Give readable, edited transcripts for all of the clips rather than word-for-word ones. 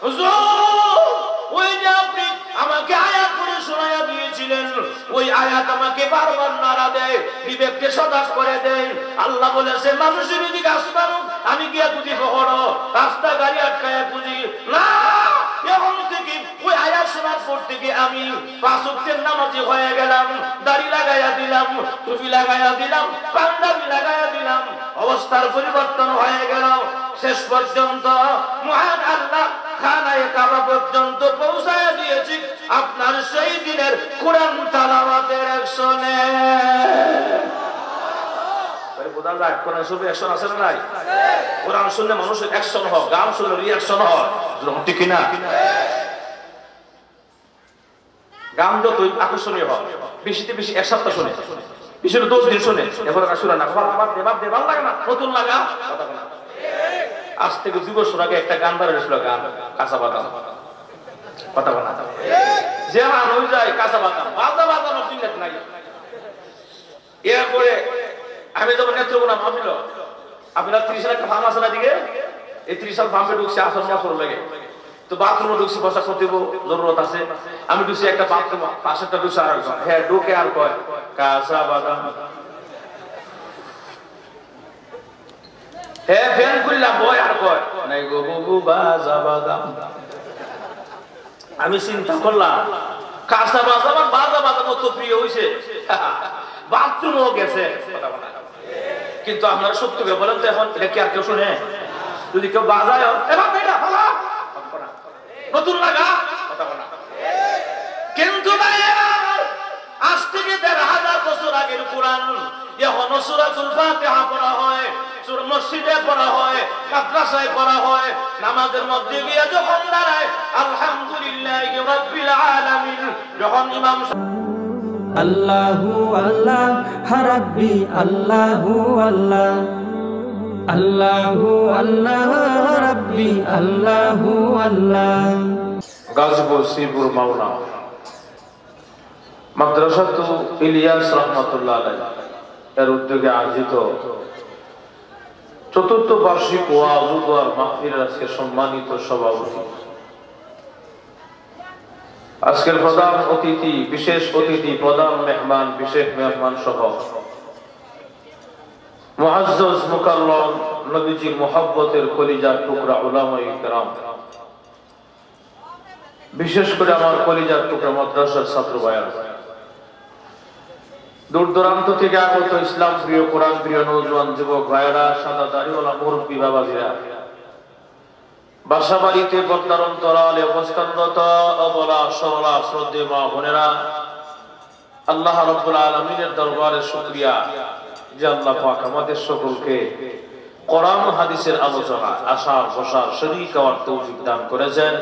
হুজুর ওই যে আপনি আমাকে আয়াত পড়ে শোনায়া দিয়েছিলেন, ওই আয়াত আমাকে বারবার নাড়া দেয়, বিবেককে সজাগ করে দেয়। আল্লাহ বলেছে মানুষের দিকে আসমানো, আমি গিয়া বুঝি বড় রাস্তা গাড়ি আটকায়া বুঝি না। এখন থেকে ওই আয়াত শোনার পর থেকে আমি 5 ওয়াক্তের নামাজি হয়ে গেলাম, দাড়ি লাগাইয়া দিলাম, টুপি লাগাইয়া দিলাম, পাঞ্জাবি লাগাইয়া দিলাম, অবস্থার পরিবর্তন হয়ে গেল। শেষ পর্যন্ত মহান আল্লাহ খানায়ে কাবা পর্যন্ত পৌঁছায়া দিয়েছি আপনার সেই দিনের কোরআন তেলাওয়াতের অ্যাকশনে। বোঝা যায় কোরআন শুনলে অ্যাকশন আছে না নাই? কোরআন শুনলে মানুষের অ্যাকশন হয়, গান শুনলে রিঅ্যাকশন হয়, ঠিক কিনা? গান যতই আকর্ষণীয় হয়, বেশিতে বেশি এক সপ্তাহ শুনে, বেশি 10 দিন শুনে, এবার শুনে না, আবার দেবাব ভালো লাগে না, নতুন লাগা কথা না। আজ থেকে 2 বছর আগে একটা গান বার হয়েছিল, গান কাঁচা বাদাম, কথা বলা যে মান হয়ে যায় কাঁচা বাদাম, বাজা বাজানো চিন্তা নাই। এরপরে আমি যখন নেত্রকোনা ভাবিল আপনার 30 সাল একটা ফার্ম আছে না দিকে, এই 30 সাল ফার্মে ঢুকছে, আসল বছর লাগে তো বাথরুমে ঢুকছি, বসা করতে জরুরত আছে, আমি ঢুকছি একটা বাথরুম, পাশেরটা ঢুকছে আর একজন, হ্যাঁ ঢুকে আর কয় কাঁচা বাদাম, হ্যাঁ ফ্যান খুললাম বয় আর কয় নাই গো বাবু বাজা বাদাম। আমি চিন্তা করলাম কাঁচা বাদাম আর বাজা বাদাম তো প্রিয় হয়েছে, বাথরুমও গেছে, কিন্তু আপনারা সত্যকে বলেন তো এখন এটা কি আর কেউ শুনে? যদি কেউ বাজায় নতুন লাগা কথা বলা, কিন্তু আজ থেকে 1500 বছর আগের কোরআন এখনো সূরাতুল ফাতিহা পড়া হয়, মসজিদে পড়া হয়, মাদ্রাসায় পড়া হয়, নামাজের মধ্যে গিয়ে যখন দাঁড়ায় আলহামদুলিল্লাহি রাব্বিল আলামিন, যখন ইমাম আল্লাহু আল্লাহ রাব্বি আল্লাহু আল্লাহ আল্লাহু আল্লাহ রাব্বি আল্লাহু আল্লাহ। গাজীপুর শ্রীপুর মাওনা মাদ্রাসাতু ইলিয়াস রাহমাতুল্লাহ আলাইহি এর উদ্যোগে আয়োজিত ৪র্থ বার্ষিক ওয়াজ ও মাহফিলের আজকে সম্মানিত সভাপতি, আজকের প্রধান অতিথি, বিশেষ অতিথি, প্রধান মেহমান, বিশেষ মেহমান সহ মুআজ্জাজ মুকাররম নবীজির মুহাব্বতের কলিজার টুকরা উলামায়ে কেরাম, বিশেষ করে আমার কলিজার টুকরা মাদ্রাসার ছাত্র ভাইরা, দূর দূরান্ত থেকে আগত ইসলাম প্রিয়, কোরআন প্রিয় নওজোয়ান যুবক ভাইরা, সাদা দাড়িওয়ালা মুরব্বী বাবাজিরা, বাসা বাড়িতে পর্দার অন্তরালে অবস্থানরত অবলা সরলা শ্রদ্ধেয় মা বোনেরা, আল্লাহ রাব্বুল আলামিনের দরবারে শুকরিয়া যে আল্লাহ পাক আমাদের সকলকে কোরআন ও হাদিসের আলোচনা আসার বসার শরীক হওয়ার তৌফিক দান করেছেন।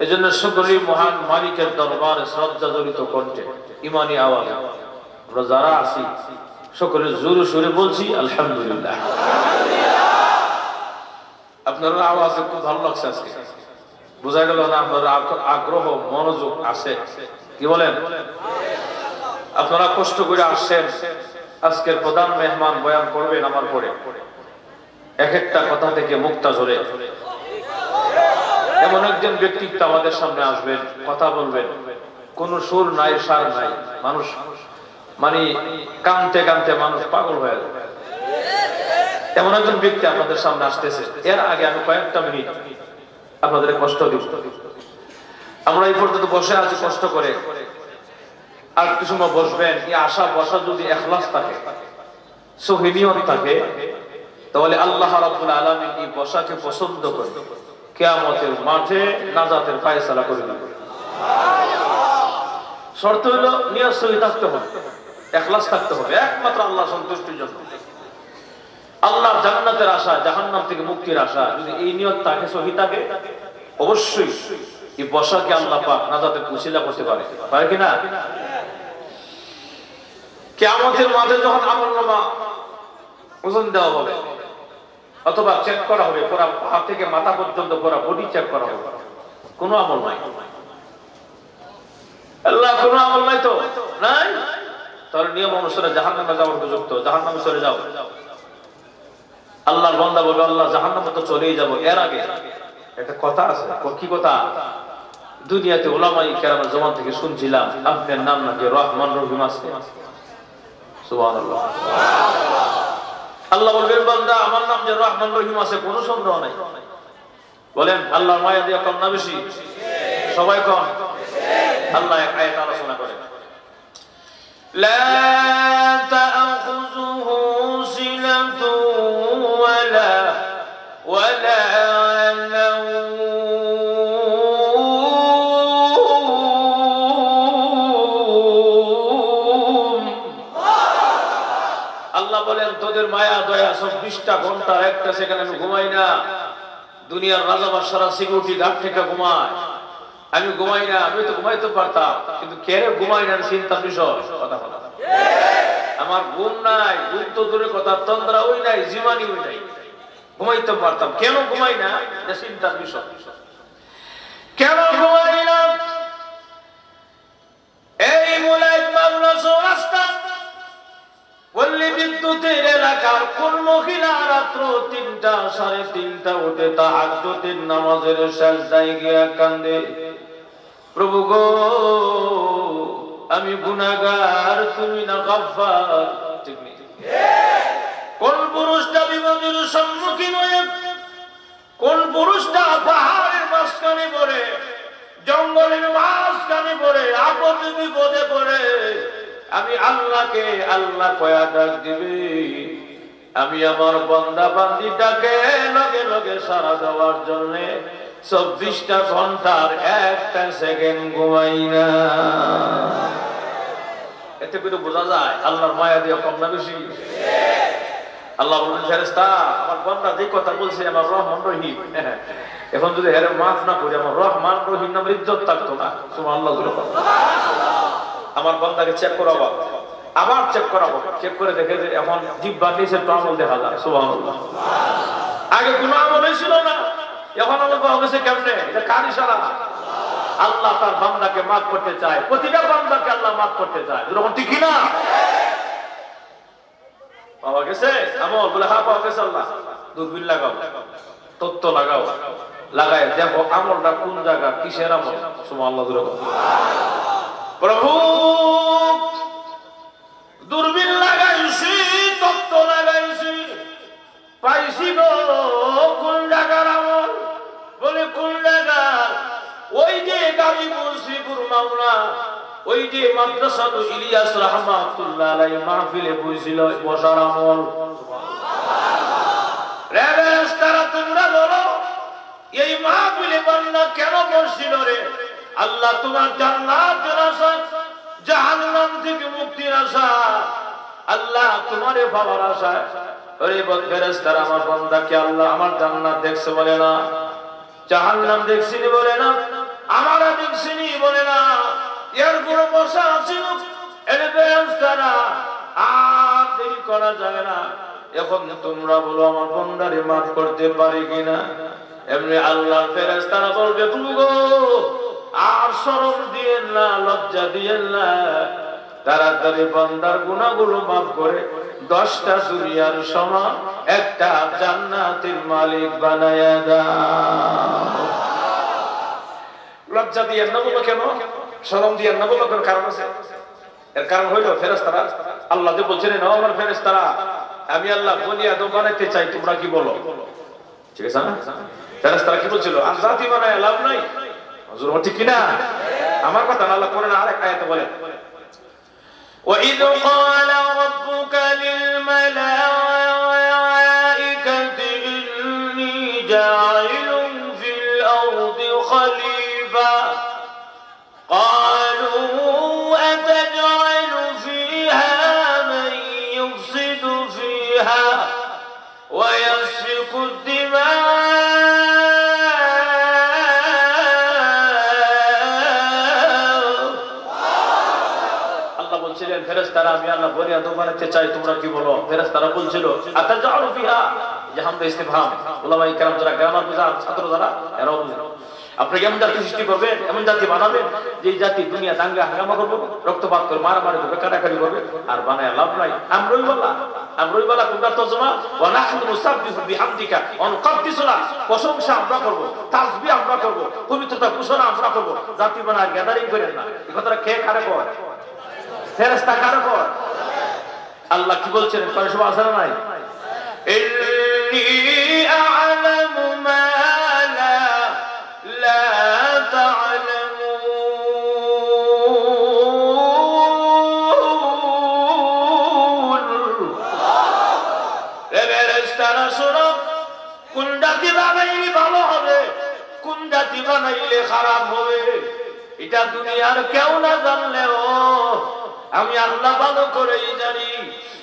এজন্য সকলেই মহান মালিকের দরবারে শ্রদ্ধা জড়িত কণ্ঠে ঈমানি আওয়াজ আমরা যারা আছি সকলে জোরে সোরে বলছি আলহামদুলিল্লাহ। আপনার আওয়াজ খুব ভালো লাগছে, আজকে বোঝা গেল না আপনার আগ্রহ মনোযোগ আছে, কি বলেন? আপনারা কষ্ট করে আসছেন, আজকের প্রধান মেহমান বয়ান করবেন আমার পরে, এক একটা কথা থেকে মুক্তা ঝরে এমন একজন ব্যক্তিত্ব আমাদের সামনে আসবেন, কথা বলবেন, কোন সুর নাই সার নাই, মানুষ মানে কানতে কানতে মানুষ পাগল হয়ে যাবে, এমন একজন ব্যক্তি আপনাদের সামনে আসতেছে। এর আগে আমি কয়েকটা মিনিট আপনাদের কষ্ট দিব। আমরা এই পর্যন্ত বসে আছি কষ্ট করে, আর কিছু সময় বসবেন, এই আশা বসা যদি ইখলাস থাকে, সহি নিয়ত থাকে, তাহলে আল্লাহ রাব্বুল আলামিন এই বসাকে পছন্দ করে কিয়ামতের মাঠে নাজাতের ফয়সালা করে দিবেন। শর্ত হলো নিয়ত সহি থাকতে হবে, ইখলাস থাকতে হবে, একমাত্র আল্লাহ সন্তুষ্টির জন্য, আল্লাহ জান্নাতের আশা, জাহান্নাম থেকে মুক্তির আশা। যদি এই নিয়ত থাকে, সহি থাকে, অবশ্যই এই বসাকে আল্লাহ পাক নাজাতের উসিলা করতে পারে, পারে কিনা? কিয়ামতের মাঠে যখন আমলনামা ওজন দেওয়া হবে অথবা চেক করা হবে, পুরো পা থেকে মাথা পর্যন্ত পুরো বডি চেক করা হবে, কোনো আমল নাই, আল্লাহ কোনো আমল নাই তো নাই, তাহলে নিয়ম অনুসারে জাহান্নামে যাওয়ার উপযুক্ত, জাহান্নামে চলে যাও। আল্লাহর বান্দা বলবে আল্লাহ জাহান্নামে তো চলেই যাব, এর আগে একটা কথা আছে, কি কথা? দুনিয়াতে উলামায়ে কেরামের জমান থেকে শুনছিলাম আপনার নাম নাকি রহমান রহিম আছে। সুবহানাল্লাহ। আল্লাহ বলবেন বান্দা আমার নাম যে রহমান রহিম আছে কোনো সন্দেহ নাই। বলেন আল্লাহর মায়া দিয়ে কম না বেশি? সবাই কম। আল্লাহ এক আয়াত আলোচনা করেন, লা তা'খুযুহু সিনাতুন ওয়ালা আল্লাহ বলেন তোদের মায়া দয়া 24টা ঘন্টার একটা সেকেন্ড আমি ঘুমাই না। দুনিয়ার রাজা বাদশারা সিকিউরিটি গার্ড থেকে ঘুমায়, আমি ঘুমাই না। আমি তো ঘুমাইতে পারতাম কিন্তু কেন ঘুমাই না চিন্তার বিষয়। কথা বলা আমার ঘুম নাই, ঘুম তো দূরের কথা, তন্দ্রা ওই নাই, জীবানি ওই নাই, ঘুমাইতে পারতাম। কেন ঘুমাই না এটা চিন্তার বিষয়। কেন ঘুমাই না? এই মুলাইত মামলা রাস্তা বললি বিদ্যুতের এলাকার কোন মহিলা রাত্র 3টা 3:30 উঠে তাহাজ্জুদের নামাজের সাজদায় গিয়া কান্দে, প্রভু গো আমি গুনাহগার, তুমি না গফফার। ঠিক নেই? কোন পুরুষটা বিপদের সম্মুখীন হয়ে, কোন পুরুষটা পাহাড়ের মাঝখানে পড়ে, জঙ্গলের মাঝখানে পড়ে, আপদে বিপদে পড়ে আমি আল্লাহকে আল্লাহ কয়া ডাক দিবে, আমি আমার বান্দা বান্দিটাকে লগে লগে সাড়া দেওয়ার জন্য 24টা ঘন্টার একটা সেকেন্ড ঘুমাই না। এতে করে বোঝা যায় আল্লাহর মায়া দিয়ে কম না বেশি? আল্লাহ বলেন ফেরেশতা আমার বান্দা যে কথা বলছে আমার রহমান রহিম, এখন যদি হেরে মাফ না করি আমার রহমান রহিম নামের ইজ্জত থাকতো না। সুবহানাল্লাহ। আমার বান্দাকে চেক করাবো, আবার চেক করাবো, চেক করে দেখে যে এখন জিহ্বার নিচে একটু আমল দেখা যায়। সুবহানাল্লাহ। আগে কোনো আমলই ছিল না, এখন আমল পাওয়া গেছে কেমনে? এটা কার ইশারা? আল্লাহ তার বান্দাকে মাফ করতে চায়, প্রতিটা বান্দাকে আল্লাহ মাফ করতে চায়। এরকম ঠিক না? পাওয়া গেছে আমল? বলে হ্যাঁ পাওয়া গেছে। আল্লাহ দূরবীন লাগাও, তত্ত্ব লাগাও, লাগায় দেখো আমলটা কোন জায়গা, কিসের আমল। সুবহানাল্লাহ। প্রভু দূরবীন লাগাইছি, তত্ত্ব লাগাইছি, পাইছি গো কোন জায়গার আমল। বলে কোন জায়গার? ওই যে গাজীপুর শ্রীপুর মাওনা, ওই যে মাদ্রাসাতুল ইলিয়াস রাহমাতুল্লাহ আলাইহি মাহফিলে বসছিল, বসার আমল। রেবেস্তারা তোমরা বলো এই মাহফিলে বান্দা কেন বসছিল রে? আল্লাহ তোমার জান্নাতের আশা, জাহান্নাম থেকে মুক্তির আশা, আল্লাহ তোমারে পাওয়ার আশা। ওরে ফেরেশতারা আমার বান্দাকে আল্লাহ আমার জান্নাত দেখছে বলে না, জাহান্নাম দেখছিনি বলে না, আমারা দেখছিনি বলে না, এর পুরো বসা ছিল। এর ফেরেশতারা আর দেরি করা যায় না, এখন তোমরা বলো আমার বান্দারে মাফ করতে পারি কিনা। এমনি আল্লাহর ফেরেশতারা বলবে প্রভু গো আর শরম দিয়েন না, লজ্জা দিয়েন না, তাড়াতাড়ি বান্দার গুনাহগুলো মাফ করে 10টা দুনিয়ার সমান একটা জান্নাতের মালিক বানায়া দাও। লজ্জা দিয়েন না বলো কেন? শরম দিয়েন না বলো কেন? কারণ আছে। এর কারণ হইল ফেরেশতারা আল্লাহ যে বলছেন না আমার ফেরেশতারা আমি আল্লাহ বনি আদম বানাইতে চাই, তোমরা কি বলো? ঠিক আছে না? ফেরেশতারা কি বলছিল? আর জাতি বানায় লাভ নাই। হুজুর ঠিক কি না? আমার কথা আল্লাহ কোরআনে আরেক আয়াতে বলেন, وَإِذْ قَالَ رَبُّكَ لِلْمَلَائِكَةِ إِنِّي جَاعِلٌ فِي الْأَرْضِ خَلِيفَةً قَالُوا أَتَجْعَلُ فِيهَا مَن يُفْسِدُ فِيهَا وَيَسْفِكُ الدِّمَاءَ ফেরেশতারা আমি আল্লাহ বনি আদম বানাতে চাই, তোমরা কি বলো? ফেরেশতারা বলছিল আতাজালু ফিহা, যে হামদে ইস্তিফহাম। উলামায়ে কেরাম যারা গ্রামার বুঝান, ছাত্র যারা এরাও বুঝেন, আপনি কেমন জাতি সৃষ্টি করবেন, এমন জাতি বানাবেন যে জাতি দুনিয়া দাঙ্গা হাঙ্গামা করবে, রক্তপাত করে, মারামারি করবে, কাটাকাটি করবে, আর বানায় লাভ নাই। আমরাই বলা আমরুইবালা কোনটা তরজমা ওয়া নাহনু নুসাব্বিহু বিহামদিকা ওয়া নুকাদ্দিসু লাক প্রশংসা আমরা করব তাসবিহ আমরা করব পবিত্রতা ঘোষণা আমরা করব জাতি বানার গ্যাদারিং করেন না এই কথাটা কে কারে কয় ফেরেশতা কারে কয় আল্লাহ কি বলছেন কোরআনে সব আছে না নাই ইন্নী আ'লামু মা লা তা'লামুন ফেরেশতারা শুনো কোন জাতি বানাইলে ভালো হবে কোন জাতি বানাইলে খারাপ হবে এটা দুনিয়ার কেউ না জানলেও আমি আল্লাহ ভালো করেই জানি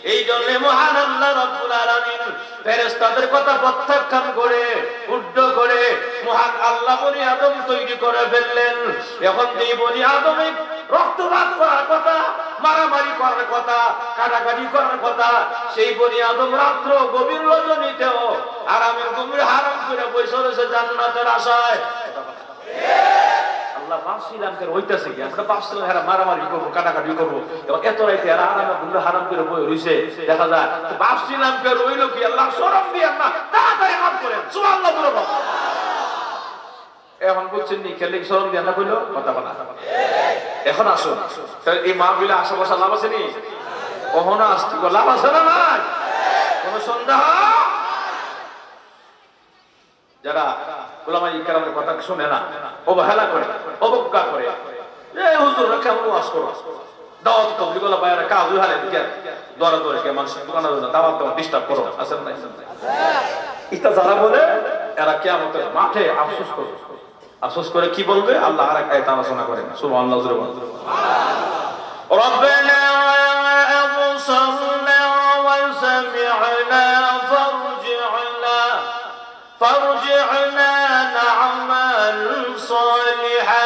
এই জন্য মহান আল্লাহ রাব্বুল আলামিন ফেরেশতাদের কথা প্রত্যাখ্যান করে উদ্ধ করে মহান আল্লাহ বনি আদম তৈরি করে ফেললেন এখন এই বনি আদমে রক্তপাত করার কথা মারামারি করার কথা কাটাকাটি করার কথা সেই বনি আদম রাত্র গভীর রজনীতেও আরামের ঘুমের হারাম করে বসে রয়েছে জান্নাতের আশায় আল্লাহ ভাবছিলাম যে হইতাছে কি আমরা ভাবছিলাম এরা মারামারি করবো কাটাকাটি করবো এবং এত রাইতে এরা আরামে ঘুমরে হারাম করে বই রইছে দেখা যায় ভাবছিলাম যে রইল কি আল্লাহ শরম দিয়ে না তাড়াতাড়ি মাফ করেন সুবহানাল্লাহ বলো এখন বুঝছেন নি খেলে শরম দিয়ে না কইলো কথা বলা এখন আসুন এই মাহফিলে আসা বসা লাভ আছে নি কখনো আসতে লাভ আছে না নাই কোনো সন্দেহ যারা উলামায়ে ইকরামের কথা শুনে না অবহেলা করে অবজ্ঞা করে এই হুজুররা কেমন ওয়াজ করো দাওয়াত তাবলীগ ওয়ালা বাইরে কাজ হলে দিকে দরা দরে কে মানুষ দোকানে না দাওয়াত দাও ডিস্টার্ব করো আসেন না এটা যারা বলে এরা কিয়ামতের মাঠে আফসোস করবে আফসোস করে কি বলবে আল্লাহ আরেক আয়াত আলোচনা করেন সুবহানাল্লাহ রব্বানা আবসারনা ওয়া সামি'না فارجعنا نعمل صالحا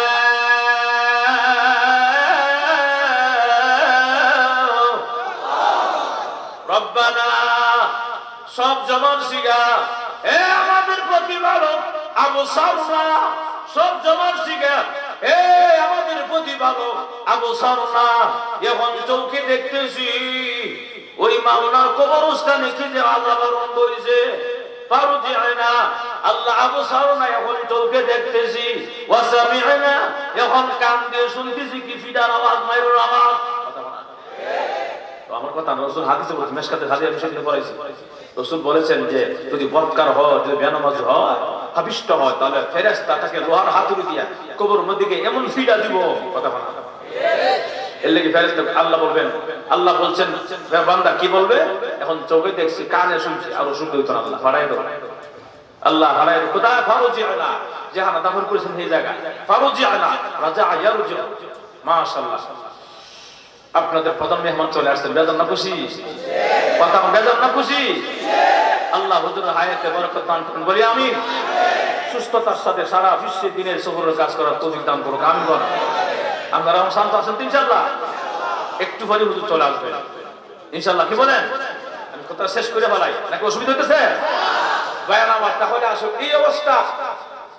ربنا সব জমান সিগা হে আমাদের প্রতিপালক আবসারনা সব জমান সিগা হে আমাদের প্রতিপালক আবসারনা এখন চোখে দেখতেছি ওই মাওলার কবরস্থানে কি যে আযাব আরম্ভ হইছে ফারজি'না আল্লাহ আবসারনা এখন চোখে দেখতেছি ওয়া সামি'না এখন কান দিয়ে শুনতেছি কি ফিডার আওয়াজ মাইরুর আওয়াজ তো আমার কথা রাসূল হাদিসে বলেছেন মেশকাতে হাদিসে আমি শুনতে পড়াইছি রাসূল বলেছেন যে যদি বদকার হয় যদি বেনামাজ হয় হাবিষ্ট হয় তাহলে ফেরেশতা তাকে লোহার হাতুড়ি দিয়া কবরের মধ্যে এমন ফিডা দিব কথা বলা এর লাগি ফেরেশতা আল্লাহ বলবেন আল্লাহ বলছেন বান্দা কি বলবে এখন চোখে দেখছি কানে শুনছি আর শুনতে হইতো না আল্লাহ হারাই দাও আল্লাহ হারাই দাও খোদা ফারজি'না যেখানে দাফন করেছেন সেই জায়গা ফারজি'না রাজা ইয়ারজু মাশাআল্লাহ আপনাদের প্রধান মেহমান চলে আসছেন বেজান না খুশি কথা বেজান না খুশি আল্লাহ হুজুরের হায়াতে বরকত দান করুন বলি আমিন সুস্থতার সাথে সারা বিশ্বে দিনের সফরের কাজ করার তৌফিক দান করুন আমিন বল আপনারা শান্ত আছেন ইনশাআল্লাহ একটু পরে হুজুর চলে আসবেন ইনশাআল্লাহ কি বলেন আমি কথা শেষ করে ফেলাই নাকি অসুবিধা হইতেছে বায়ান আমার তাহলে আসুন এই অবস্থা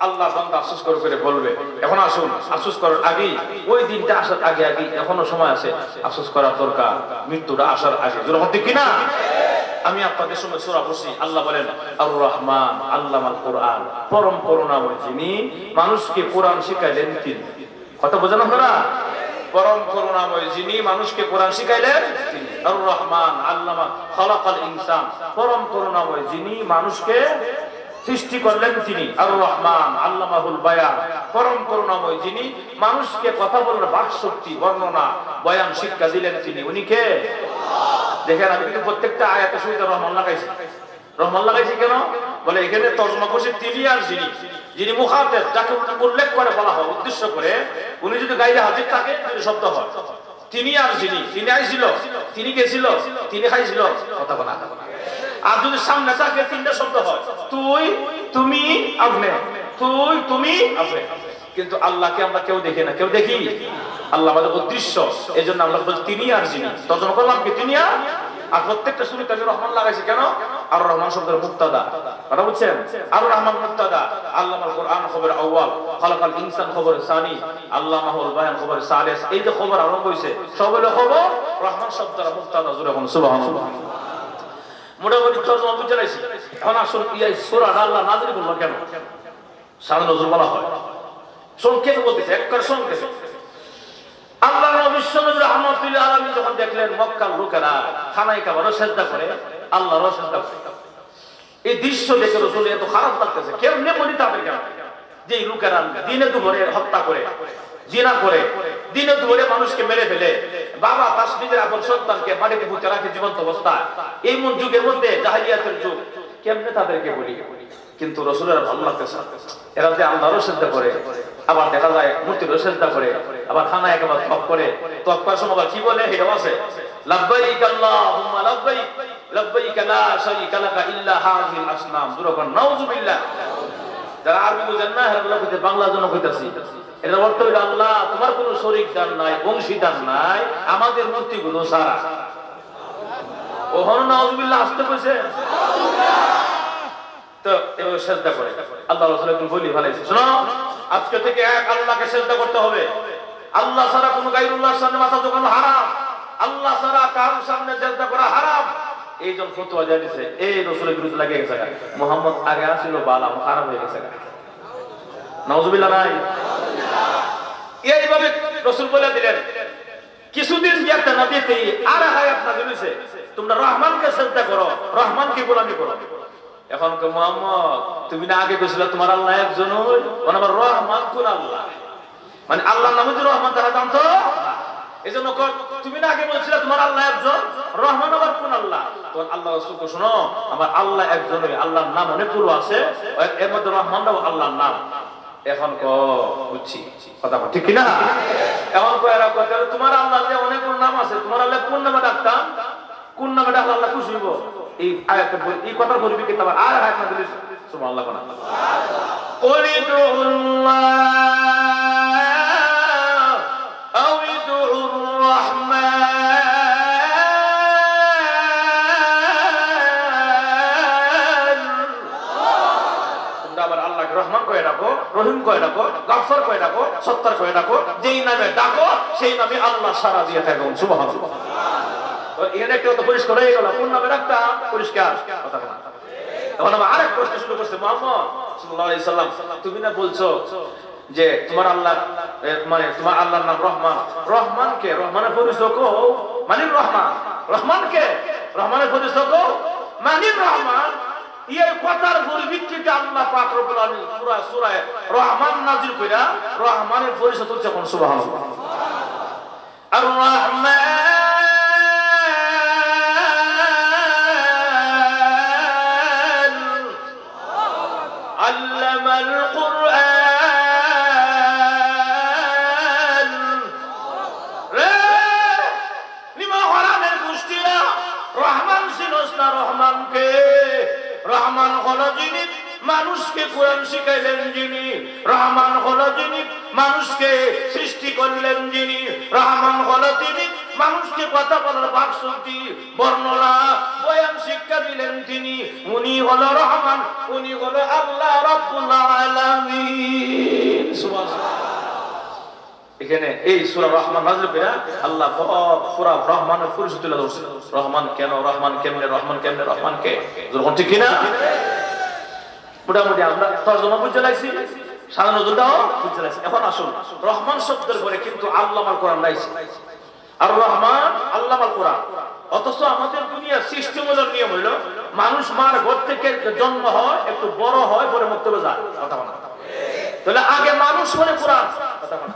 আল্লাহ বান্দা আফসোস করে বলবে এখন আসুন আফসোস করার আগে ওই দিনটা আসার আগে এখনো সময় আছে আফসোস করার দরকার মৃত্যুটা আসার আগে যখন ঠিক কিনা আমি আপনাদের সঙ্গে সূরা পড়ছি আল্লাহ বলেন আর রহমান আল্লামাল কোরআন পরম করুণাময় যিনি মানুষকে কোরআন শিখাইলেন তিনি কথা বোঝেন আপনারা পরম করুণাময় যিনি মানুষকে কোরআন শিখাইলেন তিনি আর রহমান আল্লামা খালাকাল ইনসান পরম করুণাময় যিনি মানুষকে সৃষ্টি করলেন তিনি আর রহমান আল্লামাহুল বায়ান পরম করুণাময় যিনি মানুষকে কথা বলার বাকশক্তি বর্ণনা বয়ান শিক্ষা দিলেন তিনি উনি কে দেখেন আমি কিন্তু প্রত্যেকটা আয়াতে শুরুতে রহমান লাগাইছি কেন বলে এখানে তর্জমা করছে তিনি আর যিনি মুখাতেব যাকে উল্লেখ করে বলা হয় উদ্দেশ্য করে উনি যদি গাইরে হাজির থাকে যদি শব্দ হয় তিনি আর তিনি আইছিল তিনি গেছিল তিনি খাইছিল কথা বলা আর যদি সামনে থাকে তিনটা শব্দ হয় তুই তুমি আপনি তুই তুমি আপনি কিন্তু আল্লাহকে আমরা কেউ দেখি না কেউ দেখি আল্লাহ আমাদের উদ্দেশ্য এজন্য আমরা বলছি তিনি আর তর্জমা করলাম কি তিনি আর প্রত্যেকটা শুরুতে আমি রহমান লাগাইছি কেন আর রহমান শব্দের মুক্তাদা কথা বুঝছেন আর রহমান মুক্তাদা আল্লামাল কোরআন খবর আউয়াল খালাকাল ইনসান খবর সানি আল্লামাহুল বায়ান খবর সালিস এই যে খবর আরম্ভ হইছে সব হলো খবর রহমান শব্দের মুক্তাদা জুড়ে কোন সুবহানাল্লাহ মোটামুটি তর্জমা বুঝে রাখছি। এখন আসল সূরাটা আল্লাহ নাযিল করলো কেন? শানে নজুল বলা হয়। সংক্ষেপে বলতেছে, একবার সংক্ষেপে। আল্লাহ নবী সাল্লাল্লাহু আলাইহি ওয়াসাল্লাম যখন দেখলেন মক্কার লোকেরা খানায় কাবারও সিজদা করে, আল্লাহরও সিজদা করে, এই দৃশ্য দেখে রাসূল এত খারাপ লাগতেছে। কেমনে বলি তাদের কেন যে এই লোকেরা দিনে দুপুরে হত্যা করে, জিনা করে, দিনে দুপুরে মানুষকে মেরে ফেলে, বাবা তার নিজের আপন সন্তানকে মাটিতে পুঁতে রাখে জীবন্ত অবস্থায়, এই যুগের মধ্যে জাহেলিয়াতের যুগ, কেমনে তাদেরকে বলি? কিন্তু রাসূলের ভালো লাগতেছে, এরা যে আল্লাহরও সিজদা করে, আবার দেখা যায় মূর্তিরও সিজদা করে, আবার খানায় একেবারে তপ করে, তপ করার সময় কি বলে এটাও আছে, লাব্বাইক আল্লাহুম্মা লাব্বাইক লাব্বাইক লা শারীকা লাকা ইল্লা হাযিহিল আসনাম। দুরকম নাউযুবিল্লাহ। যারা আরবি বুঝেন না এরা বলতে বাংলা জন্য কইতাছি, এর অর্থ হলো আল্লাহ তোমার কোনো শরীকদার নাই, অংশীদার নাই আমাদের মূর্তিগুলো ছাড়া। ওহন নাউযুবিল্লাহ আসতে কইছে তো এভাবে সিজদা করে। আল্লাহ রাসূল একটু বলি ভালাইছে, শুনো আজকে থেকে এক আল্লাহকে সিজদা করতে হবে। আল্লাহ ছাড়া কোনো গায়রুল্লাহর সামনে মাথা ঝুঁকানো হারাম, আল্লাহ ছাড়া কারোর সামনে সিজদা করা হারাম। এইজন ফতোয়া দিয়ে দিয়েছে, এই রাসূলের বিরুদ্ধে লাগে গেছে, মুহাম্মদ আগে আসিল বালাম খারাপ হয়ে গেছে। নাউযুবিল্লাহ নাই। এইভাবে রাসূল বলে দিলেন। কিছুদিন যেতে না দিতে আর আয়াত নাযিল হইছে, তোমরা রহমানকে সিজদা করো, রহমানকে গোলামি করো। এখন কে মুহাম্মদ তুমি না আগে কইছিলে তোমার আল্লাহ একজনই, মানে আমার রহমান কোন আল্লাহ, মানে আল্লাহর নামে যে রহমান তারা জানতো, এজন্য তুমি না আগে বলছিলে তোমার আল্লাহ একজন, রহমান আবার কোন আল্লাহ? তখন আল্লাহ রাসূল কো শোনো আমার আল্লাহ একজনই, আল্লাহর নাম অনেকগুলো আছে, এর মধ্যে রহমানও আল্লাহর নাম। এখন বুঝছি কথা ঠিক কিনা? এখন এরা কথা তোমার আল্লাহ যে অনেকগুলো নাম আছে, তোমার আল্লাহ কোন নামে ডাকতাম, কোন নামে ডাকলে আল্লাহ খুশি হইব? এই আয়াতে এই কথার পরিপ্রেক্ষিতে আবার আর আয়াত নাযিল হইছে, সুবহানাল্লাহ। কুল ইদউল্লাহ আও ইদউর রাহমান। তোমরা আবার আল্লাহকে রহমান কয়ে ডাকো, রহিম কয়ে ডাকো, গাফফার কয়ে ডাকো, সত্তার কয়ে ডাকো, যেই নামে ডাকো সেই নামে আল্লাহ সাড়া দিয়ে থাকো, সুবহানাল্লাহ। এখানে একটা কথা পরিষ্কার হয়ে গেল, কোন নামে ডাকতাম পরিষ্কার কথা বলা। তখন আবার আরেক প্রশ্ন শুরু করছে, মুহাম্মদ সাল্লাল্লাহু আলাইহি সাল্লাম তুমি না বলছো যে তোমার আল্লাহ মানে তোমার আল্লাহর নাম রহমান, রহমানকে রহমানের পরিচয় কো মানে রহমান, রহমানকে রহমানের পরিচয় কো মানে রহমান। এই কথার পরিপ্রেক্ষিতে আল্লাহ পাক রব্বুল আলামিন সূরা রহমান নাযিল কইরা রহমানের পরিচয় তুলছে, কোন সুবহানাল্লাহ। আর রহমান আল্লামাল কুরআন। রে নিমা কোরআনের গোষ্ঠীরা রহমান চিনস না রহমানকে? রহমান হলো যিনি মানুষকে কোরআন শিখাইলেন, যিনি রহমান হলো যিনি মানুষকে সৃষ্টি করলেন, যিনি রহমান হলো তিনি মানুষকে কথা বলার বাকশক্তি বর্ণনা বয়ান শিক্ষা দিলেন, তিনি উনি হলো রহমান, উনি হলো আল্লাহ রাব্বুল আলামিন। সুবহানাল্লাহ। এখানে এই সূরা রহমান নাযিল করে আল্লাহ পুরা রহমানের পরিচয় তুলে ধরছে। রহমান কেন, রহমান কেমনে, রহমান কেমনে, রহমান কে, যখন ঠিক কিনা? মোটামুটি আমরা তরজমা বুঝতে লাগছি, সাধারণ নজরটাও বুঝতে লাগছি। এখন আসুন রহমান শব্দের পরে কিন্তু আল্লামাল কোরআন লাইছে, আর রহমান আল্লামাল কোরআন। অথচ আমাদের দুনিয়ার সৃষ্টিমূলক নিয়ম হইল মানুষ মার ঘর থেকে জন্ম হয়, একটু বড় হয়, পরে মক্তবে যায়, কথা বলা। তাহলে আগে মানুষ পরে কোরআন, কথা বলা।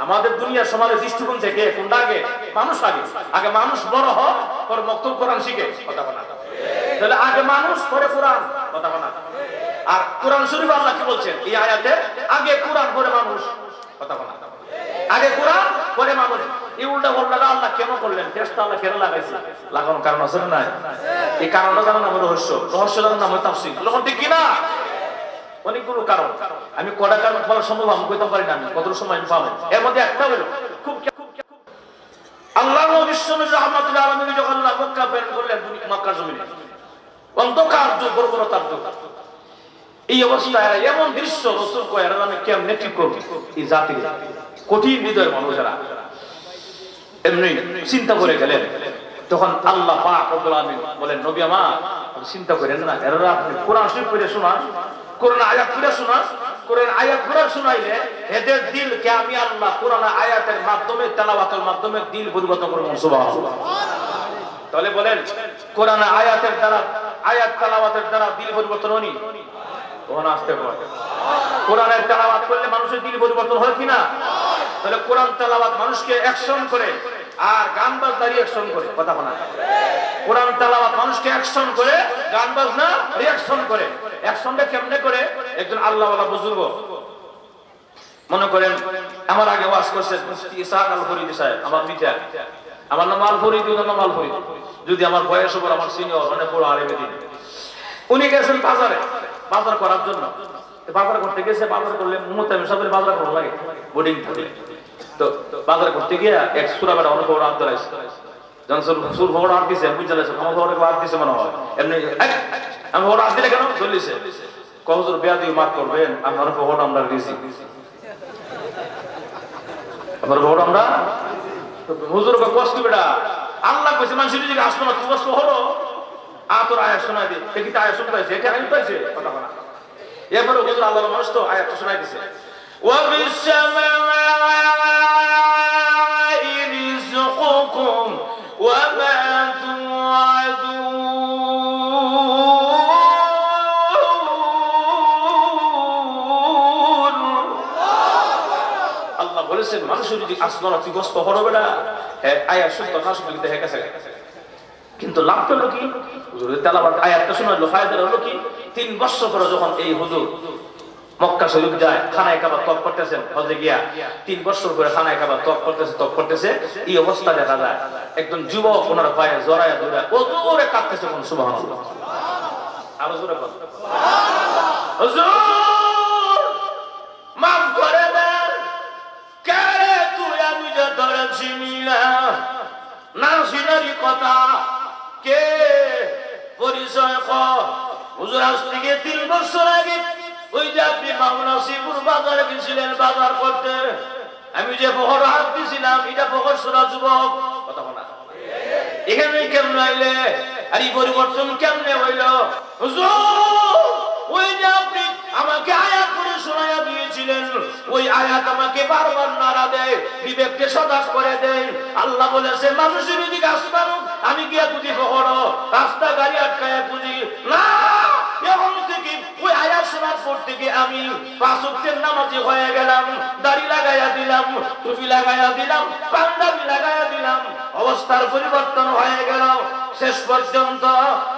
আমাদের দুনিয়ার সমাজের দৃষ্টিকোণ থেকে কোনটা আগে? মানুষ আগে। আগে মানুষ বড় হয়, পরে মক্তব কোরআন শিখে, কথা বলা। তাহলে আগে মানুষ পরে কোরআন, কথা বলা। আর কোরআন শরীফ আল্লাহ কি বলছেন এই আয়াতে? আগে কোরআন পরে মানুষ, কথা বলা। আগে কোরআন পরে মানুষ। এই উল্টা পাল্টা আল্লাহ কেন করলেন? ফেরেশতা আল্লাহ কেন লাগাইছে? লাগানোর কারণ আছে না? এই কারণটা জানার নাম রহস্য, রহস্য জানার নাম তাফসীর। লোকন ঠিক কিনা? অনেকগুলো কারণ, আমি কটা কারণ বলা সম্ভব আমি কইতে পারি না, কত সময় আমি পাবো। এর মধ্যে একটা হলো খুব আল্লাহ নবী সাল্লাল্লাহু রাহমাতুল্লাহ আলাইহি যখন মক্কা প্রেরণ করলেন, মক্কার জমিনে অন্ধকার যুগ, বর্বরতার যুগ। এই অবস্থায় এমন দৃশ্য রাসূল কয় এরা আমি কেমনে ঠিক করব? এই জাতির কঠিন হৃদয়ের মানুষেরা এমনি চিন্তা করে গেলেন তখন আল্লাহ পাক রব্বুল আলামিন বলেন, নবী আমার চিন্তা করেন না, এরা আপনি কোরআন শরীফ পড়ে শোনান, কোরআন আয়াত পড়ে শোনান, কোরআন আয়াত পড়ে শোনাইলে এদের দিলকে আমি আল্লাহ কোরআন আয়াতের মাধ্যমে, তেলাওয়াতের মাধ্যমে দিল পরিবর্তন করব। সুবহানাল্লাহ। তাহলে বলেন কোরআন আয়াতের দ্বারা, আয়াত তেলাওয়াতের দ্বারা দিল পরিবর্তন হয়নি? তখন আসতে পারে কোরআনের তেলাওয়াত করলে মানুষের দিল পরিবর্তন হয় কিনা? তাহলে কোরআন তেলাওয়াত মানুষকে অ্যাকশন করে, আর গান বাজনা রিঅ্যাকশন করে। কথা বলা, কোরআন তেলাওয়াত মানুষকে অ্যাকশন করে, গান বাজনা রিঅ্যাকশন করে। অ্যাকশনটা কেমনে করে? একজন আল্লাহওয়ালা বুজুর্গ, মনে করেন আমার আগে ওয়াজ করছে মুফতি ইসহাক আল ফরিদি সাহেব, আমার পিতা, আমার নাম আল ফরিদি, ওনার নাম আল ফরিদি, যদি আমার বয়স হবে আমার সিনিয়র, অনেক বড় আলেম দিন। উনি গেছেন বাজারে, বাজার করার জন্য। বাজার করতে গেছে, বাজার করলে মুহতামিম সাহেবের বাজার করা লাগে, বোর্ডিং থাকে। তো বাজার করতে গিয়ে এক সূরা বেটা অনেক বড় আব্দুল আইস, যখন সুর বড় হাত দিছে, বুঝতে লাগছে আমার বড় হাত দিছে মনে হয়, এমনি আমি বড় হাত দিলে কেন চলিছে, কহজুর বেয়াদি মাফ করবেন, আমার বড় আমরা দিয়েছি, আমার বড় আমরা হুজুর কষ্ট বেটা, আল্লাহ কইছে মানুষের দিকে আসলো না, তুই কষ্ট হলো তোর আয়াত শোনাই দে, সে কি আয়াত শুনতে পাইছে? এটা আমি পাইছে কথা বলা। এরপরে হুজুর আল্লাহর মানুষ তো আয়াতটা শোনাই দিছে, ওয়া বিস সামাই রিজকুকুম ওয়া মা তুআদুন। আল্লাহ বলেছেন মানুষের যদি আসমান তুই কষ্ট হবে না, হ্যাঁ আয়াত শুনতে না শুনতে দেখে গেছে, কিন্তু লাভ পেল কি? হুজুরের তেলাওয়াত আয়াতটা শোনালো, ফায়দা হলো কি? 3 বছর পরে যখন এই হুজুর মক্কা শরীফ যায়, খানায় কাবা তওয়াফ করতেছেন, হজে গিয়া 3 বছর পরে খানায় কাবা তওয়াফ করতেছে, এই অবস্থা দেখা যায় একজন যুবক ওনার পায়ে জড়ায়া ধরে ওজোরে কাঁদতেছে। কোন সুবহানাল্লাহ, আরো জোরে বল সুবহানাল্লাহ। হুজুর মাফ করে দেন, কারে তুই আমি যে ধরেছি মিলা না সিনারি কথা, কে পরিচয় কর। হুজুর আজ থেকে 3 বছর আগে ওই যে আপনি মাওনাসিপুর বাজারে গেছিলেন বাজার করতে, আমি যে বহর হাত দিছিলাম, এটা বহর সোনা যুবক কথা বলা, এখানে কেমন আইলে, আর এই পরিবর্তন কেমনে হইল? হুজুর ওই যে আপনি আমাকে আয়াত করে শোনায়া দিয়েছিলেন, ওই আয়াত আমাকে বারবার নাড়া দেয়, বিবেককে সজাগ করে দেয়। আল্লাহ বলেছে মানুষের দিকে আসমান আমি গিয়া বুঝি বহর রাস্তা গাড়ি আটকায়া বুঝি না, এখন থেকে ওই আয়াত শোনার পর থেকে আমি 5 ওয়াক্তের নামাজি হয়ে গেলাম, দাড়ি লাগাইয়া দিলাম, টুপি লাগাইয়া দিলাম, পাঞ্জাবি লাগাইয়া দিলাম, অবস্থার পরিবর্তন হয়ে গেল। শেষ পর্যন্ত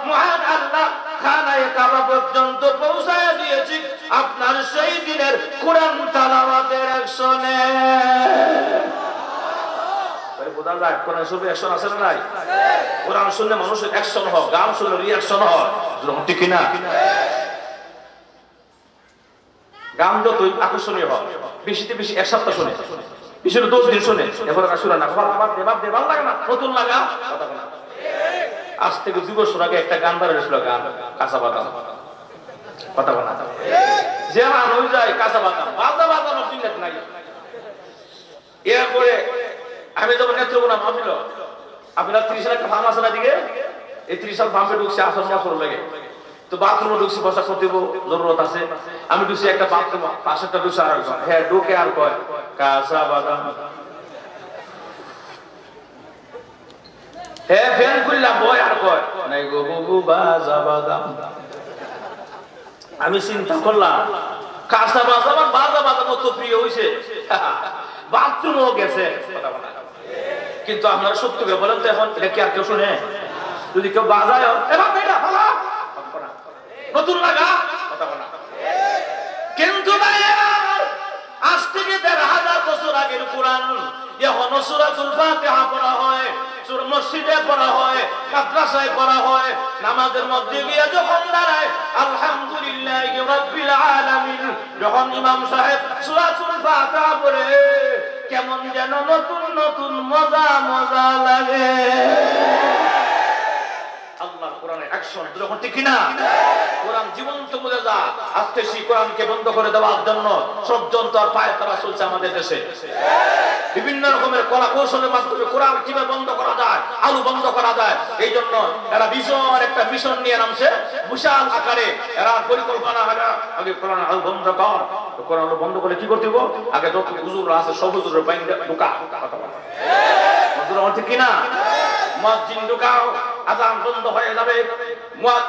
মহান আল্লাহ খানায়ে কাবা পর্যন্ত পৌঁছায় দিয়েছি আপনার সেই দিনের কোরআন তেলাওয়াতের অ্যাকশনে। বোঝা যায় কোরআন শুনলে অ্যাকশন আছে না নাই? কোরআন শুনলে মানুষের অ্যাকশন হয়, গান শুনলে রিঅ্যাকশন হয়, ঠিক কিনা? গান যতই আকর্ষণীয় হয়, বেশিতে বেশি 1 সপ্তাহ শুনে, বেশি 10 দিন শুনে, এবার শুনে না, ভালো লাগে না, নতুন লাগা কথা বলা। আজ থেকে 2 বছর আগে একটা গান বার হয়েছিল, গান কাঁচা বাদাম কথা বলা, যে গান হয়ে যায় কাঁচা বাদাম, বাজা বাদাম চিন্তা নাই। এরপরে আমি যখন নেত্রকোনা মাহফিল, আপনার 30 সাল একটা ফার্ম আছে না দিকে, এই 30 সাল ফার্মে ঢুকছে, আসর বছর লাগে, তো বাথরুমে ঢুকছি, বসা করতে জরুরত আছে, আমি ঢুকছি একটা বাথরুম, পাশেরটা ঢুকছে আর একজন, হ্যাঁ ঢুকে আর কয় কাঁচা বাদাম, হ্যাঁ ফ্যান খুললাম বয় আর কয় নাই গো বাবু বাজা বাদাম। আমি চিন্তা করলাম কাঁচা বাদাম আর বাজা বাদাম কত প্রিয় হয়েছে, বাথরুমও গেছে, কিন্তু আপনারা সত্য করে বলেন তো এখন এটা কি আর কেউ শুনে? যদি কেউ বাজায় নতুন লাগা কথা বলা, কিন্তু আজ থেকে 1500 বছর আগের কোরআন এখনো সূরাতুল ফাতিহা পড়া হয়, মসজিদে পড়া হয়, মাদ্রাসায় পড়া হয়, নামাজের মধ্যে গিয়ে যখন দাঁড়ায় আলহামদুলিল্লাহি রাব্বিল আলামিন, যখন ইমাম সাহেব সূরাতুল ফাতিহা পড়ে কেমন যেন নতুন নতুন মজা মজা লাগে। আল্লাহ কোরআনের অ্যাকশন যখন ঠিক কিনা কোরআন জীবন্ত মুজিজা আজকে সেই কোরআনকে বন্ধ করে দেওয়ার জন্য ষড়যন্ত্র আর পায়ে তারা চলছে আমাদের দেশে বিভিন্ন রকমের কলা কৌশলের মাধ্যমে কোরআন কিভাবে বন্ধ করা যায় আলু বন্ধ করা যায় এই জন্য এরা বিশাল একটা মিশন নিয়ে নামছে বিশাল আকারে এরা পরিকল্পনা হলো আগে কোরআন আলু বন্ধ কর কোরআন আলু বন্ধ করে কি করতে হবে আগে যত হুজুররা আছে সব হুজুরের বাইরে ঢোকা হুজুর আমার ঠিক কিনা মুয়াজ্জিন ঢোকাও আযান বন্ধ হয়ে যাবে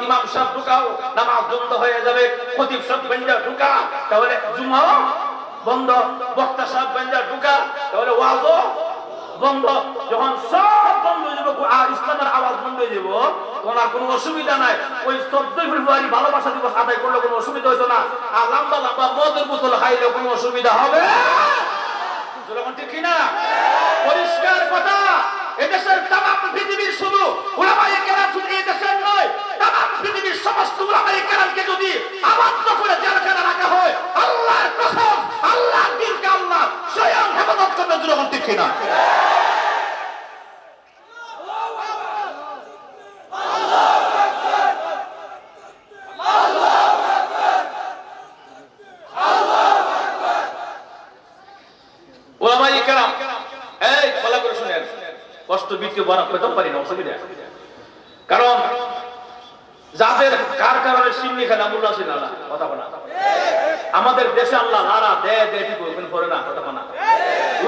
ইমাম সাহেব ঢোকাও নামাজ বন্ধ হয়ে যাবে খতিব সাহেব বাইরে ঢোকা তাহলে জুমা বন্ধ বক্তা সাহেব বাইরে ঢোকা তাহলে ওয়াজও বন্ধ যখন সব বন্ধ হয়ে যাবে আর ইসলামের আওয়াজ বন্ধ হয়ে যাবে তখন আর কোনো অসুবিধা নাই ওই 14 ফেব্রুয়ারি ভালোবাসা দিবস আদায় করলে কোনো অসুবিধা হইতো না আর লম্বা লম্বা মদের বোতল খাইলে কোনো অসুবিধা হবে যখন ঠিক কিনা পরিষ্কার কথা এদেশের তামাম পৃথিবীর শুধু উলামায়ে কেরাম শুধু এই দেশের নয় তামাম পৃথিবীর সমস্ত উলামায়ে কেরামকে যদি আবদ্ধ করে জেলখানা রাখা হয় আল্লাহর কসম আল্লাহর দিনকে আল্লাহ স্বয়ং হেফাজত করবে যখন ঠিক কিনা উলামায়ে কেরাম এই ভালো করে শুনেন কষ্ট বিটকে বরাব করতে পারি না অসুবিধা কারণ যাদের কার কারণে সিন্নি খেলা মূল্য ছিল না কথা বলা আমাদের দেশে আল্লাহ লারা দে দে ঠিক পড়ে না কথা বলা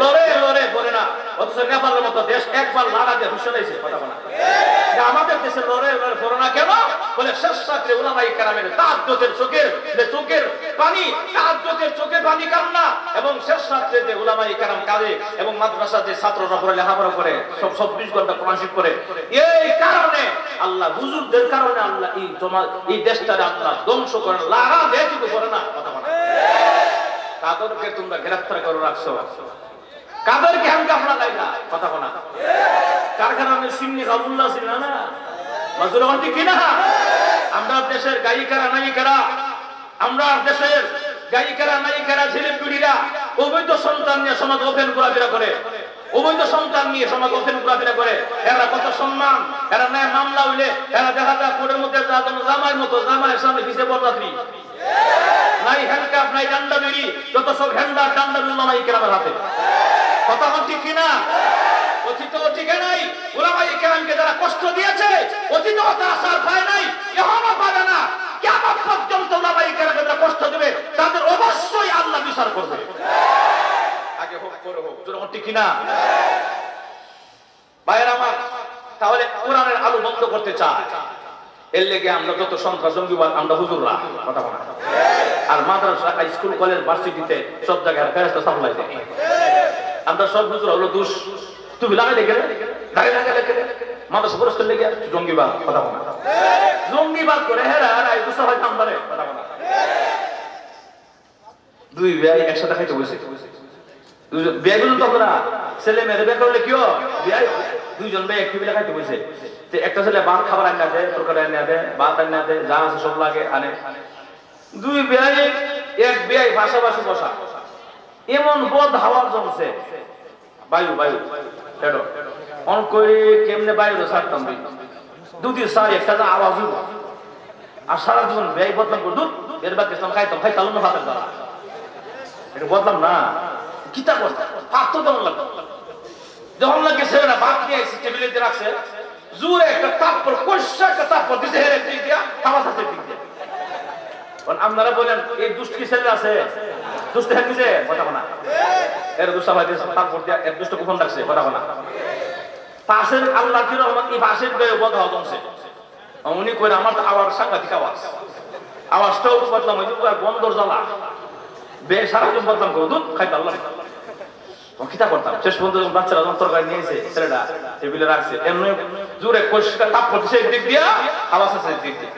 লড়ে লড়ে পড়ে না অথচ নেপালের মতো দেশ একবার লারা দিয়ে হুঁশিয়ারাইছে কথা বলা আমাদের দেশে লড়ে লড়ে পড়ে না কেন বলে শেষ রাত্রে উলামায়ে কেরামের তাহাজ্জুদের চোখের পানি তাহাজ্জুদের চোখের পানি কান্না এবং শেষ রাত্রে যে উলামায়ে কেরাম কাঁদে এবং মাদ্রাসাতে ছাত্ররা পড়ে লেখাপড়া করে সব 24 ঘন্টা কোরআন শিক্ষা করে এই কারণে আল্লাহ হুজুরদের কারণে আল্লাহ এই দেশটারে আল্লাহ ধ্বংস করেন লারা দেয় কিন্তু করে না কথা বলা কাদেরকে তোমরা গ্রেফতার করে রাখছো কাদেরকে হামকা ফেলা যায় না কথা বলা কারখানা সিন্নি কাবুল্লাহ ছিল না মাজুরগণ ঠিক কিনা আমরা দেশের গায়িকারা নায়িকারা আমরা দেশের গায়িকারা নায়িকারা ছেলেপুলিরা অবৈধ সন্তান নিয়ে সমাজ ওপেন ঘোরাফেরা করে অবৈধ সন্তান নিয়ে সমাজ ওপেন ঘোরাফেরা করে এরা কত সম্মান এরা নেয় মামলা হইলে এরা দেখা যায় কোর্টের মধ্যে জামাইয়ের মতো জামাইয়ের সামনে পিছিয়ে বরযাত্রী নাই হ্যান্ডকাপ নাই ডান্ডা বেরি যত সব হ্যান্ডার ডান্ডা উলামায়ে কেরামের হাতে কথা ঠিক কিনা অতীত ঠিক নাই উলামায়ে কেরামকে যারা কষ্ট দিয়েছে অতীত তারা সার পায় নাই এখনো পাবে না কিয়ামত পর্যন্ত উলামায়ে কেরামকে যারা কষ্ট দেবে তাদের অবশ্যই আল্লাহ বিচার করবে আগে হোক পরে হোক যখন ঠিক কিনা ভাইরা আমার তাহলে কোরআনের আলো বন্ধ করতে চায় এর লেগে আমরা যত সন্ত্রাস জঙ্গিবাদ আমরা হুজুররা কথা বলা আর মাদ্রাসা স্কুল কলেজ ভার্সিটিতে সব জায়গায় ফেরেশতা সাপ্লাই দেয় আমরা সব হুজুর হলো দোষ তুমি লাগাই দেখে দাঁড়িয়ে লাগাই মাদ্রাসা পরিষ্কার লেগে জঙ্গিবাদ কথা বলা জঙ্গিবাদ করে হেরা এই দুশো হয় নাম্বারে কথা বলা দুই ভাই একসাথে খাইতে বসে বিয়ে করুন তখন ছেলে মেয়ের বিয়ে করলে কি বিয়ে দুইজন ভাই একটি মিলে খাইতে বসে একটা ছেলে ভাত খাবার আনে দেয় তরকারি আনে দেয় ভাত আনে দেয় যা আছে সব লাগে আনে দুই ভাই এক ভাই পাশাপাশি বসা এমন বদ হাওয়ার জমছে বায়ু বায়ু হেডো অন করে কেমনে বায়ু ছাড়তাম দুটি সার একটা আওয়াজ হইব আর সারা জীবন ব্যয় বদলাম করে দুধ এর বাদ খাইতাম না ভাতের দ্বারা এটা বদলাম না কিতা করতাম ভাত তো যেমন লাগতো যখন লাগে ছেলেরা ভাত নিয়ে এসে টেবিলে দিয়ে রাখছে জোরে একটা তাপ্পর কষা একটা তাপ্পর দিছে হেরে দিক দিয়া খাওয়া থাকতে দিক দিয়ে আপনারা বলেন এই দুষ্ট কি ছেলে আছে দুষ্ট হ্যাঁ দিছে কথা বলা এর দুষ্ট ভাই দিয়েছে তাপ্পর দিয়া এর দুষ্ট কুপন রাখছে কথা বলা পাশের আল্লাহ কি রহমান এই পাশের গায়ে বদ হজমছে উনি কইরা আমার তো আওয়াজ সাংঘাতিক আওয়াজটাও বদলাম ওই বন্দর জ্বালা বে সারা জীবন বদলাম করো দুধ খাইতে আল্লাহ কিতা করতাম শেষ পর্যন্ত বাচ্চারা যখন তরকারি নিয়েছে ছেলেটা টেবিলে রাখছে এমনি জোরে পরিষ্কার তাপ করতেছে দিক দিয়া আওয়াজ আছে দিক দিয়ে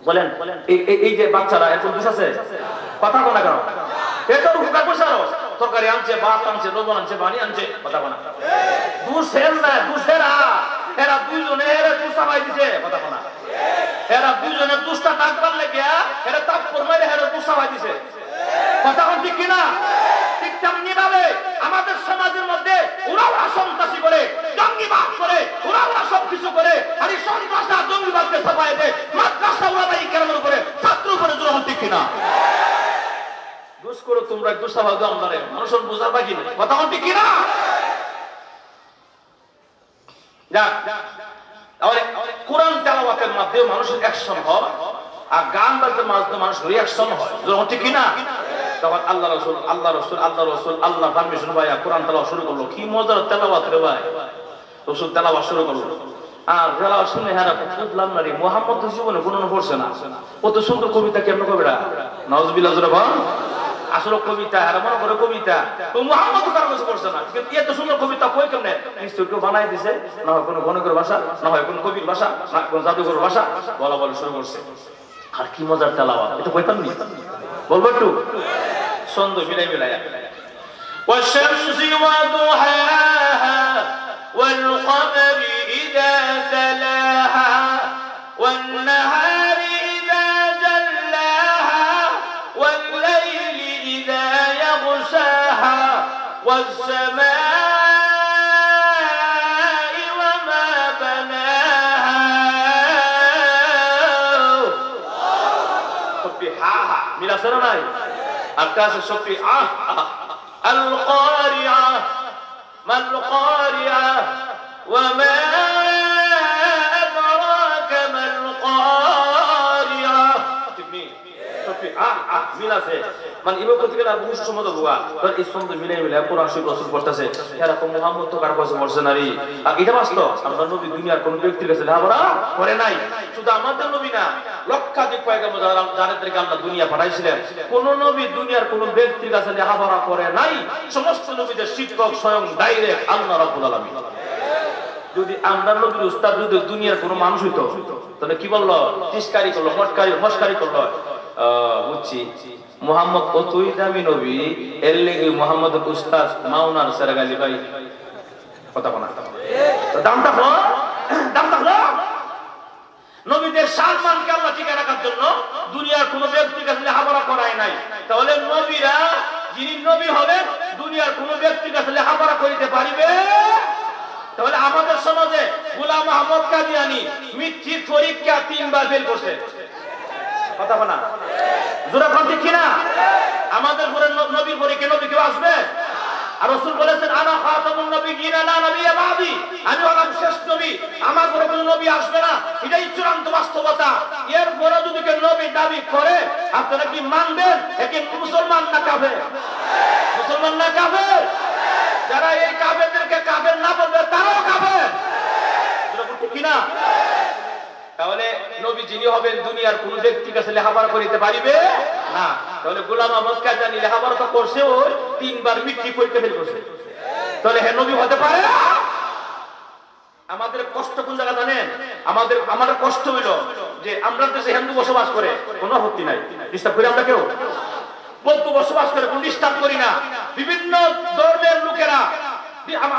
বলেন এই যে বাচ্চারা এখন দুষ আছে কথা বলা কেন এটার উপকার করছে আরো তরকারি আনছে ভাত আনছে লবণ আনছে পানি আনছে কথা বলা দুষের না দুষেরা এরা দুইজনে এরা দুষাবাই দিছে কথা বলা এরা দুইজনে দুষ্টা ডাক পারলে গিয়া এরা তাপ করবে এরা দুষাবাই দিছে কথা ঠিক কিনা ঠিক তেমনি ভাবে আমাদের সমাজের মধ্যে ওরাও ওরা সন্ত্রাসী করে, জঙ্গিবাদ করে, ওরা সবকিছু করে, আর এই সন্ত্রাসা জঙ্গিবাদকে ছাপায় দেয় মাদ্রাসা ওলামায়ে কেরামের উপরে, ছাত্র উপরে জুলুম ঠিক কিনা? দোষ করো তোমরা, দোষাবাদ আমদারে মানুষের বোঝার বাকি নেই, কথা ঠিক কিনা? কোরআন তেলাওয়াতের মাধ্যমে মানুষের অ্যাকশন হয়, আর গান বাজনার মাধ্যমে মানুষের রিঅ্যাকশন হয়, ঠিক কিনা? তখন আল্লাহ রাসূল আল্লাহ পারমিশন ভাইয়া কোরআন তেলাওয়াত শুরু করলো। কি মজার তেলাওয়াত রে ভাই, রাসূল তেলাওয়াত শুরু করলো। আর তেলাওয়াত শুনে হেরা বুঝলাম না রে, মুহাম্মদ তো জীবনে কোনদিন পড়ছে না, কত সুন্দর কবিতা কেমন কবিরা, নাউজুবিল্লাহ জোরে বল। আসলে কবিতা আর মনে করে কবিতা তো মুহাম্মদ কারো কাছে পড়ছে না, কিন্তু এত সুন্দর কবিতা কই কেমনে? নিশ্চয় কেউ বানাই দিছে, না হয় কোনো গণকের ভাষা, না হয় কোনো কবির ভাষা, না কোনো জাদুঘর ভাষা, বলা বলে শুরু করছে। আর কি মজার তেলাওয়াত, এটা কইতাম নি, বলবো একটু ছন্দ মিলাই মিলাই। والشمس وضحاها والقمر إذا تلاها والنهار إذا جلاها والليل إذا يغشاها والسماء وما بناها سبحاها ملا سرناي أكاس سبحاها القارعة ما القارعة وما أدراك ما القارعة মিলাছে মানে ইবো করতে গেলে বহু সময় বুয়া তো এই ছন্দ মিলাই মিলাই কোরআন শরীফ রাসূল পড়তেছে, এরকম মুহাম্মদ তো কার কাছে পড়ছে না রে। আর এটা বাস্তব, আমরা নবী দুনিয়ার কোন ব্যক্তির কাছে লেখাপড়া করে নাই। শুধু আমাদের নবী না, লক্ষাধিক পয়গম্বর যাদেরকে আল্লাহ দুনিয়া পাঠাইছিলেন, কোন নবী দুনিয়ার কোন ব্যক্তির কাছে লেখাপড়া করে নাই। সমস্ত নবীদের শিক্ষক স্বয়ং ডাইরেক্ট আল্লাহ রাব্বুল আলামিন। যদি আমরা নবীর উস্তাদ যদি দুনিয়ার কোন মানুষ হইতো, তাহলে কি বললো, তিসকারি করলো, মস্কারি করলো। বুঝছি মুহাম্মদ কতই দামি নবী, এর লেগে মুহাম্মদ উস্তাদ মাওনার সেরাগালি ভাই কথা বলা দামটা নবীদের সম্মানকে আল্লাহ ঠিক রাখার জন্য দুনিয়ার কোন ব্যক্তির কাছে লেখাপড়া করায় নাই। তাহলে নবীরা যিনি নবী হবেন দুনিয়ার কোন ব্যক্তির কাছে লেখাপড়া করিতে পারিবে। তাহলে আমাদের সমাজে গোলাম আহমদ কাদিয়ানী মিথ্যিক পরীক্ষা 3 বার ফেল করছে, কথা বলা জোরে কোন ঠিক কিনা? আমাদের ঘরে নবীর পরে কে নবী কেউ আসবে? আর রাসূল বলেছেন আনা খাতামুন নবিয়্যিন লা নবিয়্যা বাদি, আমি হলাম শেষ নবী, আমার পরে কোনো নবী আসবে না। এটাই চূড়ান্ত বাস্তবতা। এর পরে যদি কেউ নবী দাবি করে আপনারা কি মানবেন? একে মুসলমান না কাফের? মুসলমান না কাফের? যারা এই কাফেরদেরকে কাফের না বলবে তারাও কাফের, জোরে কোন ঠিক কিনা? তাহলে নবী যিনি হবেন দুনিয়ার কোন ব্যক্তির কাছে লেখাপড়া করিতে পারিবে না। তাহলে গোলাম আহমদ কাদিয়ানী লেখাপড়া তো করছে, ওই 3 বার মিথ্যি পরীক্ষা ফেল করছে, তাহলে হ্যাঁ নবী হতে পারে না। আমাদের কষ্ট কোন জায়গা জানেন? আমাদের কষ্ট হইল যে আমরা দেশে হিন্দু বসবাস করে কোনো আপত্তি নাই, ডিস্টার্ব করি আমরা কেউ? বৌদ্ধ বসবাস করে কোন ডিস্টার্ব করি না। বিভিন্ন ধর্মের লোকেরা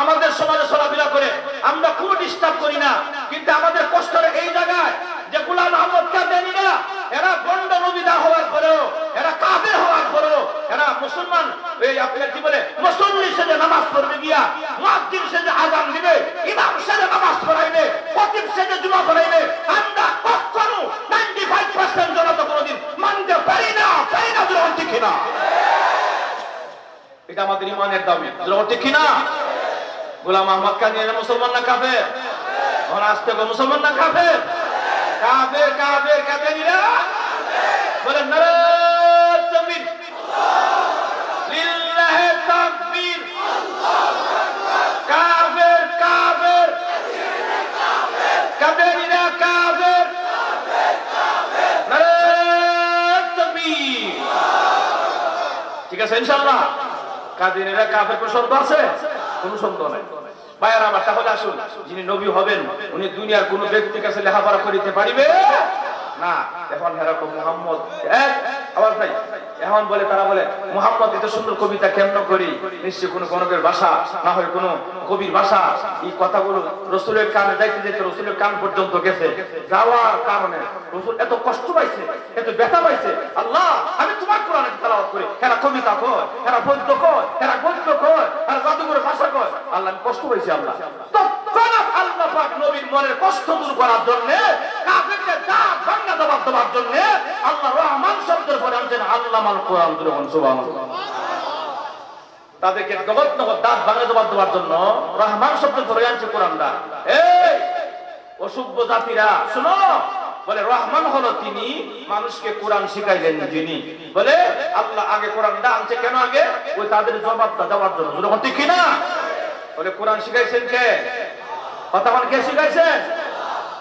আমাদের সমাজে চলাফেরা করে, আমরা কোনো ডিস্টার্ব করি না। কিন্তু আমাদের কষ্টের এই জায়গায় যে গোলাম আহমদ কাদিয়ানীরা এরা গন্ড নবীদা হওয়ার পরেও, এরা কাফের হওয়ার পরেও এরা মুসলমান, এই আপনার কি বলে মুসল্লি সেজে নামাজ পড়বে গিয়া, মুয়াজ্জিন সেজে আযান দিবে, ইমাম সেজে নামাজ পড়াইবে, খতিব সেজে জুমা পড়াইবে, আমরা কখনো 95% জনতা কোনোদিন মানতে পারি না জোরে ঠিক কিনা? এটা আমাদের ঈমানের দাবি, জোরে ঠিক কিনা? গোলাম আহমদ কাদিয়ানী মুসলমান না কাফের? আর আজকে মুসলমান না কাফের? কাফের কাফের কাদিয়ানীরা বলেন নারায়ে তাকবীর, লিল্লাহি তাকবীর, কাফের কাফের কাদিয়ানীরা কাফের, নারায়ে তাকবীর। ঠিক আছে ইনশাআল্লাহ? কাদিয়ানীরা কাফের কোন শব্দ আছে? কোনো সন্দেহ নাই। ভাইয়ারা আমার, তাহলে আসুন যিনি নবী হবেন উনি দুনিয়ার কোন ব্যক্তির কাছে লেখাপড়া করিতে পারিবে না। এখন এরকম মুহাম্মদ আওয়াজ নাই, এখন বলে তারা বলে মুহাম্মদ এত সুন্দর কবিতা কেমন করি, নিশ্চয় কোন গণকের ভাষা, না হয় কোন কবির ভাষা। এই কথাগুলো রাসূলের কানে যাইতে যাইতে রাসূলের কান পর্যন্ত গেছে, যাওয়ার কারণে রাসূল এত কষ্ট পাইছে, এত ব্যথা পাইছে। আল্লাহ আমি তোমার কোরআনে তেলাওয়াত করি, এরা কবিতা কয়, এরা পদ্য কয়, এরা গদ্য কয়, এরা জাদুঘরের ভাষা কয় আল্লাহ আমি কষ্ট পাইছি আল্লাহ। তৎক্ষণাৎ আল্লাহ পাক নবীর মনের কষ্ট দূর করার জন্য কাফেরদের দাঁত ভাঙা দেওয়ার জন্য আল্লাহ রহমান শব্দের পরে আনছেন আল্লামাল কোরআন। সুবহানাল্লাহ। তাদেরকে নগদ নগদ দাঁত ভাঙা দেওয়ার জন্য রহমান শব্দের পরে আনছে কোরআনটা। এই অসভ্য জাতিরা শুনো, বলে রহমান হলো তিনি, মানুষকে কোরআন শিখাইলেন যিনি। বলে আল্লাহ আগে কোরআনটা আনছে কেন? আগে ওই তাদের জবাবটা দেওয়ার জন্য। যখন ঠিক কিনা? বলে কোরআন শিখাইছেন কে? কথা বলে কে শিখাইছেন?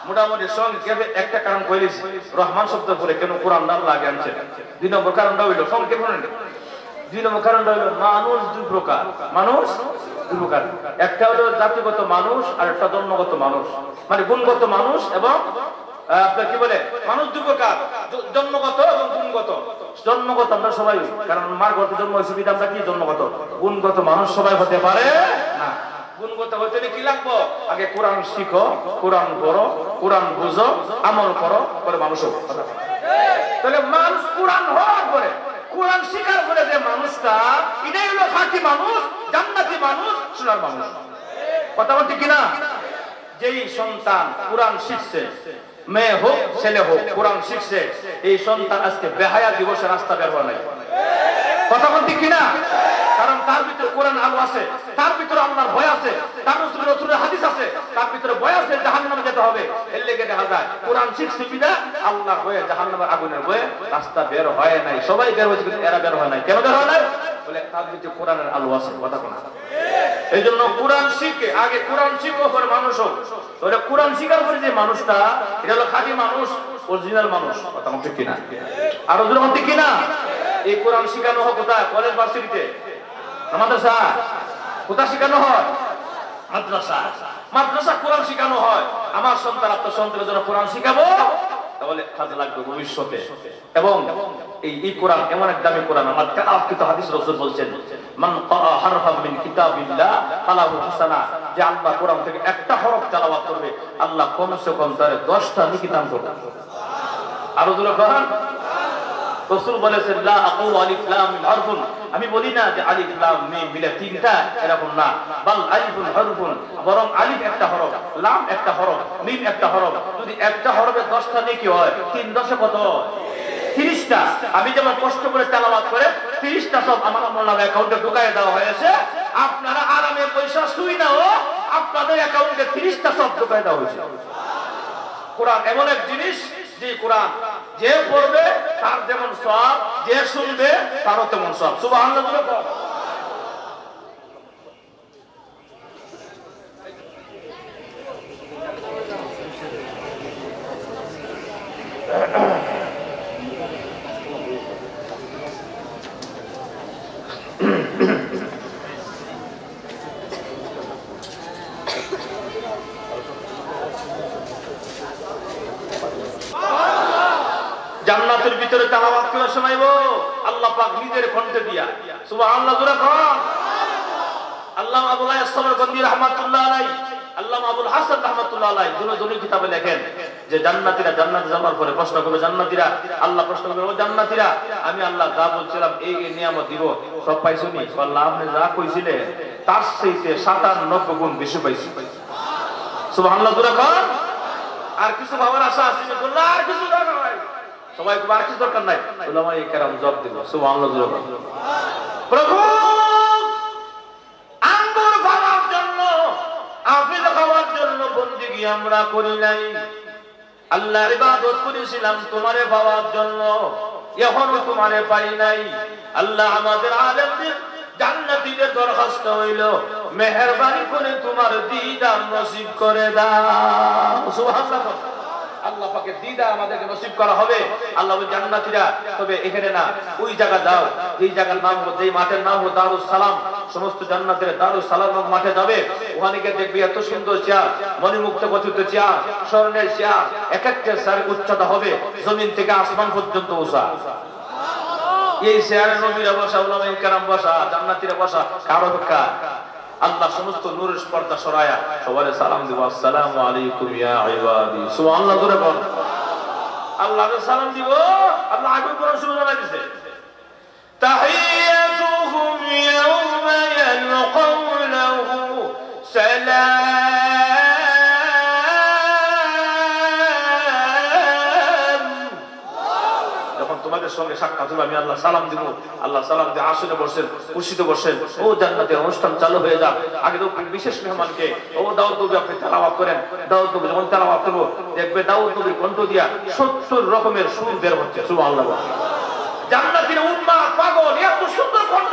মোটামুটি সংক্ষেপে একটা কারণ কইলিস, রহমান শব্দ পরে কেন কোরআনটা আল্লাহ আগে আনছেন। 2 নম্বর কারণটা হইল সংক্ষেপ শুনেন। 2 নম্বর কারণটা হইল মানুষ 2 প্রকার। মানুষ 2 প্রকার, একটা হলো জাতিগত মানুষ আর একটা জন্মগত মানুষ, মানে গুণগত মানুষ এবং আপনার কি বলে মানুষ 2 প্রকার, জন্মগত এবং গুণগত। জন্মগত আমরা সবাই, কারণ মার গর্ভে জন্ম হয়েছে বিধান আমরা কি জন্মগত। গুণগত মানুষ সবাই হতে পারে না। গুণগত হতে কি লাগবো? আগে কোরআন শিখো, কোরআন পড়ো, কোরআন বুঝো, আমল করো, পরে মানুষ হবে। তাহলে মানুষ কোরআন হওয়ার পরে, কোরআন শিখার পরে যে মানুষটা, এটাই হলো খাঁটি মানুষ, জান্নাতি মানুষ, সোনার মানুষ। কথা বলতে কিনা? যেই সন্তান কোরআন শিখছে, মেয়ে হোক ছেলে হোক, কোরআন শিখছে, এই সন্তান আজকে বেহায়া দিবসের রাস্তা বের হয় নাই। কথা বলতে কিনা? কারণ তার ভিতরে কোরআন আলো আছে, তার ভিতরে আল্লাহর ভয় আছে, তার ভিতরে রাসূলের হাদিস আছে, তার ভিতরে ভয় আছে জাহান্নামে যেতে হবে। এর লেগে দেখা যায় কোরআন শিখছে বিনা আল্লাহর ভয়ে, জাহান্নামের আগুনের ভয়ে রাস্তা বের হয় নাই। সবাই বের হয়েছে কিন্তু এরা বের হয় নাই। কেন বের হয় নাই? বলে তার ভিতরে কোরআনের আলো আছে। কথা বলা। এই জন্য কোরআন শিখে, আগে কোরআন শিখো পরে মানুষ হোক। তাহলে কোরআন শিখার পরে যে মানুষটা, এটা হলো খাঁটি মানুষ, অরিজিনাল মানুষ। কথা বলতে কিনা? আর ওদের মধ্যে কিনা? এই কোরআন শিখানো হয় কোথায়? কলেজ ভার্সিটিতে, মাদ্রাসা। কোথায় শিখানো হয়? মাদ্রাসা। মাদ্রাসা কোরআন শিখানো হয়। আমার সন্তান, আপনার সন্তানের জন্য কোরআন শিখাবো, তাহলে কাজে লাগবে ভবিষ্যতে। এবং এই কোরআন এমন এক দামি কোরআন, আমার তেলাওয়াতকৃত হাদিস রাসূল বলছেন, মান ক্বারা হারফাম মিন কিতাবিল্লাহ ফালাহু হাসানা। যে আল্লাহ কোরআন থেকে একটা হরফ তেলাওয়াত করবে, আল্লাহ কমসে কম তার 10টা নেকি দান করবে। আর ওদের কোরআন রাসূল বলেছেন, লা আকুলু আলিফ লাম মিম হারফুন, আমি বলি না যে আলিফ লাম মিম মিলে 3টা, এরকম না। বাল আলিফুন হারফুন, বরং আলিফ একটা হরফ, লাম একটা হরফ, মিম একটা হরফ। যদি একটা হরফে 10টা নেকি হয়, 3 10 কত? 30টা। আমি যেমন কষ্ট করে তেলাওয়াত করে 30টা সব আমার আল্লাহর অ্যাকাউন্টে ঢুকায় দেওয়া হয়েছে, আপনারা আরামে পয়সা শুই নাও, আপনাদের অ্যাকাউন্টে 30টা সব ঢুকায় দেওয়া হয়েছে। কোরআন এমন এক জিনিস, যে কোরআন যে পড়বে তার যেমন সওয়াব, যে শুনবে তারও তেমন সওয়াব। সুবহানাল্লাহ। জান্নাতের ভিতরে তেলাওয়াত করার সময় আল্লাহ পাক নিজের কণ্ঠে দিয়া, সুবহানাল্লাহ জোরে কোন। আল্লামা আবুল হাসান গন্দি রাহমাতুল্লাহ আলাইহি, আল্লামা আবুল হাসান রাহমাতুল্লাহ আলাইহি দুজনের কিতাবে লেখেন যে জান্নাতীরা জান্নাতে যাওয়ার পরে প্রশ্ন করবে, জান্নাতীরা, আল্লাহ প্রশ্ন করবে, ও জান্নাতীরা, আমি আল্লাহ যা বলছিলাম এই নিয়ামত দিব, সব পাইছনি? আল্লাহ আপনি যা কইছিলেন তার চাইতে 97 গুণ বেশি পাইছি। সুবহানাল্লাহ জোরে কোন। আর কিছু ভাবার আশা আছে? বললাম আর কিছু দরকার নাই, সবাই আর কিছু দরকার নাই। উলামায়ে কেরাম জবাব দিল, সুবহানাল্লাহ জোরে কোন। প্রভু আঙ্গুর খাওয়ার জন্য, আপেল খাওয়ার জন্য বন্দেগী আমরা করি নাই, আল্লাহর ইবাদত করেছিলাম তোমারে পাওয়ার জন্য, এখনো তোমারে পাই নাই। আল্লাহ আমাদের আলেমদের জান্নাতীদের দরখাস্ত হইল, মেহেরবানি করে তোমার দিদার নসিব করে দাও। সুবহানাল্লাহ। আল্লাহ পাকের দিদার আমাদেরকে নসিব করা হবে। আল্লাহ বলে জান্নাতীরা, তবে এখানে না, ওই জায়গা দাও, যেই জায়গার নাম, যেই মাঠের নাম হলো দারুস সালাম। সমস্ত জান্নাতীরা দারুস সালাম মাঠে যাবে, ওখানে গিয়ে দেখবি এত সুন্দর চেয়ার, মণিমুক্ত গঠিত চেয়ার, স্বর্ণের চেয়ার, এক একটা চেয়ারের উচ্চতা হবে জমিন থেকে আসমান পর্যন্ত উঁচা। এই চেয়ারে নবীরা বসা, উলামায়ে কেরাম বসা, জান্নাতীরা বসা, কারো অপেক্ষা। আল্লাহ সমস্ত নূরের পর্দা সরায়া সবাই সালাম দিব, আসসালামু আলাইকুম ইয়া ইবাদি। সুবহানাল্লাহ জোরে বল। আল্লাহকে সালাম দিব। আল্লাহ আগে কোরআন শুরু করে দিয়েছে, তাহিয়াতুহুম ইয়াওমা ইয়ালকাউনাহু সঙ্গে সাক্ষাৎ হলো, আমি আল্লাহ সালাম দিব, আল্লাহ সালাম দিয়ে আসনে বসেন, কুরসিতে বসেন, ও জান্নাতের অনুষ্ঠান চালু হয়ে যাক। আগে তো বিশেষ মেহমানকে ও দাউদ নবী আপনি তেলাওয়াত করেন। দাউদ নবী যখন তেলাওয়াত করব দেখবে দাউদ নবীর কণ্ঠ দিয়া 70 রকমের সুর বের হচ্ছে। সুবহানাল্লাহ। জান্নাতীরা উম্মাহ পাগল, এত সুন্দর কণ্ঠ।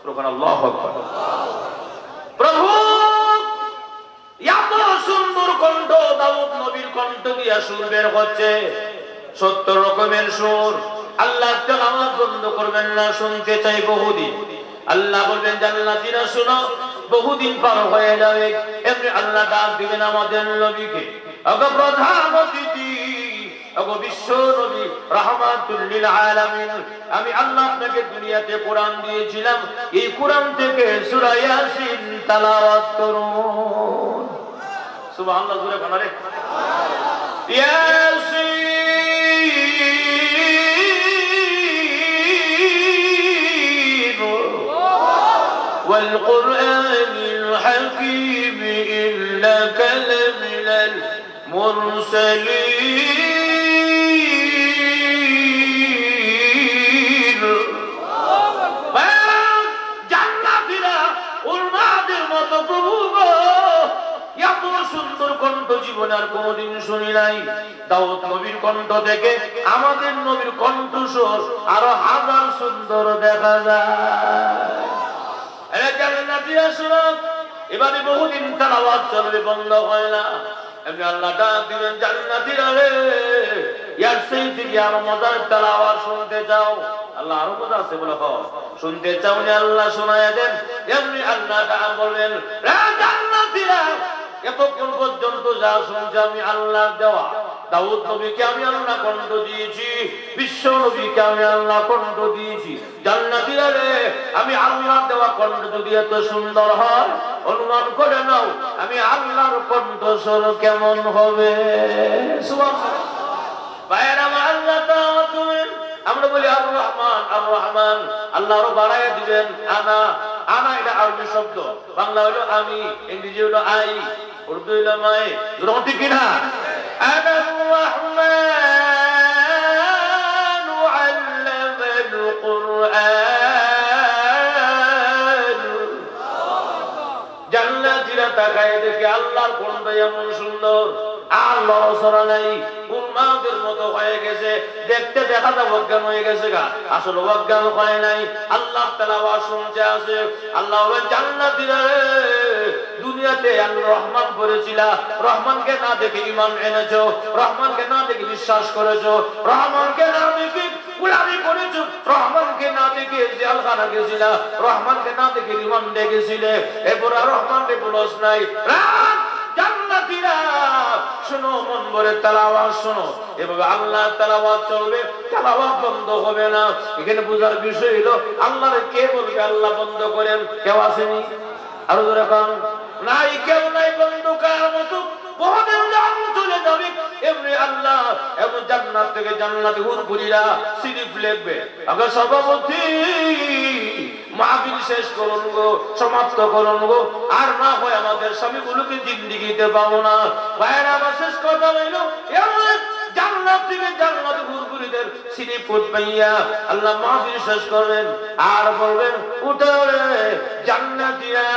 সুবহানাল্লাহু আকবার। প্রভু এত সুন্দর কণ্ঠ, দাউদ নবীর কণ্ঠ দিয়া সুর বের হচ্ছে, 70 রকমের সুর। আল্লাহ তেলাওয়াত বন্ধ করবেন না, শুনতে চাই বহুদিন। আল্লাহ বলবেন জান্নাতীরা শুনো, বহুদিন পার হয়ে যাবে, এমনি আল্লাহ ডাক দিবেন আমাদের নবীকে, ওগো প্রধান অতিথি, ওগো বিশ্ব নবী রাহমাতুল লিল আলামিন, আমি আল্লাহ আপনাকে দুনিয়াতে কোরআন দিয়েছিলাম, এই কোরআন থেকে সূরা ইয়াসিন তেলাওয়াত করুন। সুবহানাল্লাহ, জোরে বলো রে। ইয়াসিন ওয়াল কুরআনিল হাকীম ইন্নাকা লামিনাল মুরসালিন। জান্নাতীরা উম্মাদের মতো প্রভু গো, এত সুন্দর কণ্ঠ জীবনে আর কোনদিন শুনি নাই। দাউদ নবীর কণ্ঠ থেকে আমাদের নবীর কণ্ঠস্বর আরো হাজার সুন্দর দেখা যায়। জান্নাতীরা শুনো, এবারে বহুদিন তেলাওয়াত চলবে, বন্ধ হয় না। এমনি আল্লাহ ডাক দিবেন জান্নাতীরা রে, ইয়ার সেই থেকে আরো মজার তেলাওয়াত শুনতে চাও? আল্লাহ আরো মজা আছে বলে শুনতে চাও না? আল্লাহ শোনায়া দেন। এমনি আল্লাহ ডাক বলবেন, রে জান্নাতীরা, এতক্ষণ পর্যন্ত যা শুনছে আমি আল্লাহ দেওয়া। দাউদ নবীকে আমি আল্লাহ কণ্ঠ দিয়েছি, বিশ্ব নবীকে আমি আল্লাহ কণ্ঠ দিয়েছি। জান্নাতীরা রে, আমি আল্লাহ দেওয়া কণ্ঠ যদি এত সুন্দর হয়, অনুমান করে নাও আমি আল্লাহর কণ্ঠস্বর কেমন হবে। সুবহানাল্লাহ। ভাইরা আমার, আল্লাহ তাআলা তুমি, আমরা বলি আর রহমান আর রহমান, আল্লাহ আরো বাড়ায় দিবেন। আনা, আনা এটা আরবি শব্দ, বাংলা হলো আমি, ইংরেজি হলো আই, উর্দু হলো মাই। ঠিক কিনা? আনা রহমান আল্লামাল কুরআন। জান্নাতীরা তাকায় দেখে আল্লাহর কণ্ঠ এমন সুন্দর, আর লড়ছড়া নাই, উম্মাদের মতো হয়ে গেছে। দেখতে দেখা যায় অজ্ঞান হয়ে গেছে গা, আসলে অজ্ঞান হয় নাই। আল্লাহ তেলাওয়াত শুনতে আছে। আল্লাহ বলেন জান্নাতীরা রে, দুনিয়াতে আল্লাহ রহমান করেছিলা, রহমানকে না দেখে ঈমান এনেছো, রহমানকে না দেখে বিশ্বাস করেছো, রহমানকে না দেখে গোলামি করেছো, রহমানকে না দেখে জেলখানা গেছিলা, রহমানকে না দেখে রিমান্ডে গেছিলে, এরপর রহমানকে বলস নাই। জান্নাতীরা শোনো, মন ভরে তেলাওয়াত শোনো, এভাবে আল্লাহ তেলাওয়াত চলবে, তেলাওয়াত বন্ধ হবে না। এখানে বুঝার বিষয় হলো আল্লাহরে কে বলবে আল্লাহ বন্ধ করেন? কেউ আসেনি? আরো জোরে কোন? নাই, কেউ নাই বন্ধ করার মতো। বহুদিন চলে যাবে, এমনি আল্লাহ এমন জান্নাত থেকে জান্নাতে হুরপুরিরা সিরিফ লিখবে, আগে সভাপতি মাহফিল শেষ করুন গো, সমাপ্ত করুন গো, আর না হয় আমাদের স্বামীগুলোকে জিন্দেগিতে পাবো না। ভাইয়েরা আমার শেষ কথা হইল, জান্নাত থেকে জান্নাতে হুরপুরিদের সিরিফ ফুটপাইয়া আল্লাহ মাহফিল শেষ করবেন, আর বলবেন উঠে জান্নাতীরা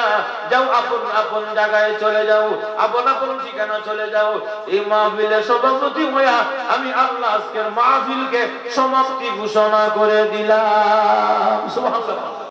যাও, আপন আপন জায়গায় চলে যাও, আপন আপন ঠিকানা চলে যাও। এই মাহফিলের সভাপতি হইয়া আমি আল্লাহ আজকের মাহফিলকে সমাপ্তি ঘোষণা করে দিলাম। সুবহানাল্লাহ।